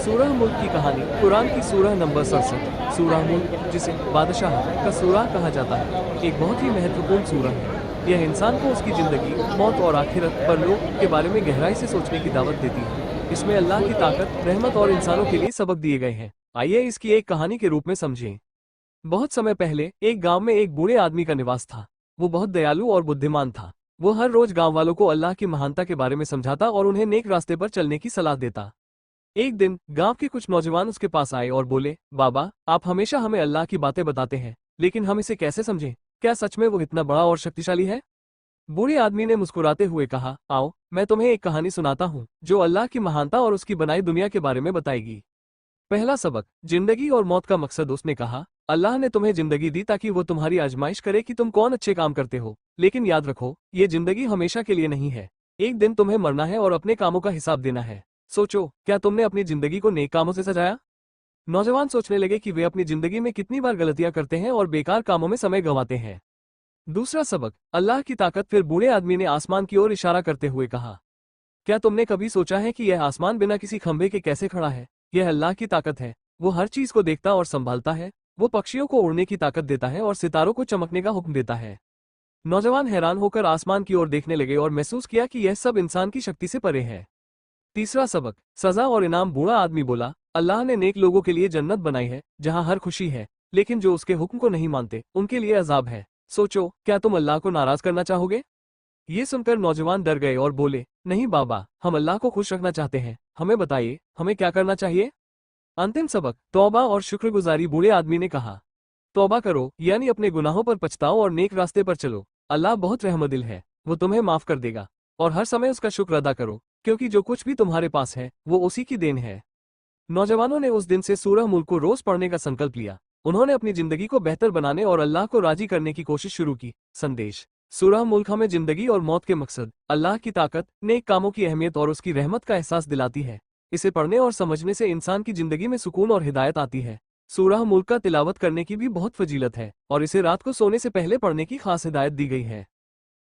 सूरह मुल्क की कहानी कुरान की सूरह नंबर 67। सूरह मुल्क, जिसे बादशाह का सूरह कहा जाता है, एक बहुत ही महत्वपूर्ण सूरह है। यह इंसान को उसकी जिंदगी, मौत और आखिरत परलोक के बारे में गहराई से सोचने की दावत देती है। इसमें अल्लाह की ताकत, रहमत और इंसानों के लिए सबक दिए गए हैं। आइए इसकी एक कहानी के रूप में समझें। बहुत समय पहले एक गांव में एक बूढ़े आदमी का निवास था। वो बहुत दयालु और बुद्धिमान था। वो हर रोज गांव वालों को अल्लाह की महानता के बारे में समझाता और उन्हें नेक रास्ते पर चलने की सलाह देता। एक दिन गांव के कुछ नौजवान उसके पास आए और बोले, बाबा, आप हमेशा हमें अल्लाह की बातें बताते हैं, लेकिन हम इसे कैसे समझें? क्या सच में वो इतना बड़ा और शक्तिशाली है? बूढ़े आदमी ने मुस्कुराते हुए कहा, आओ, मैं तुम्हें एक कहानी सुनाता हूँ जो अल्लाह की महानता और उसकी बनाई दुनिया के बारे में बताएगी। पहला सबक, जिंदगी और मौत का मकसद। उसने कहा, अल्लाह ने तुम्हें जिंदगी दी ताकि वो तुम्हारी आजमाइश करे कि तुम कौन अच्छे काम करते हो। लेकिन याद रखो, ये जिंदगी हमेशा के लिए नहीं है। एक दिन तुम्हें मरना है और अपने कामों का हिसाब देना है। सोचो, क्या तुमने अपनी जिंदगी को नेक कामों से सजाया? नौजवान सोचने लगे कि वे अपनी जिंदगी में कितनी बार गलतियां करते हैं और बेकार कामों में समय गंवाते हैं। दूसरा सबक, अल्लाह की ताकत। फिर बूढ़े आदमी ने आसमान की ओर इशारा करते हुए कहा, क्या तुमने कभी सोचा है कि यह आसमान बिना किसी खंभे के कैसे खड़ा है? यह अल्लाह की ताकत है। वो हर चीज को देखता और संभालता है। वो पक्षियों को उड़ने की ताकत देता है और सितारों को चमकने का हुक्म देता है। नौजवान हैरान होकर आसमान की ओर देखने लगे और महसूस किया कि यह सब इंसान की शक्ति से परे है। तीसरा सबक, सजा और इनाम। बूढ़ा आदमी बोला, अल्लाह ने नेक लोगों के लिए जन्नत बनाई है जहां हर खुशी है, लेकिन जो उसके हुक्म को नहीं मानते उनके लिए अजाब है। सोचो, क्या तुम अल्लाह को नाराज करना चाहोगे? ये सुनकर नौजवान डर गए और बोले, नहीं बाबा, हम अल्लाह को खुश रखना चाहते हैं। हमें बताइए, हमें क्या करना चाहिए? अंतिम सबक, तौबा और शुक्रगुजारी। बूढ़े आदमी ने कहा, तौबा करो, यानी अपने गुनाहों पर पछताओ और नेक रास्ते पर चलो। अल्लाह बहुत रहमदिल है, वो तुम्हें माफ कर देगा। और हर समय उसका शुक्र अदा करो, क्योंकि जो कुछ भी तुम्हारे पास है वो उसी की देन है। नौजवानों ने उस दिन से सूरह मुल्क को रोज पढ़ने का संकल्प लिया। उन्होंने अपनी जिंदगी को बेहतर बनाने और अल्लाह को राजी करने की कोशिश शुरू की। संदेश, सूरह मुल्क हमें जिंदगी और मौत के मकसद, अल्लाह की ताकत, नेक कामों की अहमियत और उसकी रहमत का एहसास दिलाती है। इसे पढ़ने और समझने से इंसान की जिंदगी में सुकून और हिदायत आती है। सूरह मुल्क का तिलावत करने की भी बहुत फजीलत है और इसे रात को सोने से पहले पढ़ने की खास हिदायत दी गई है।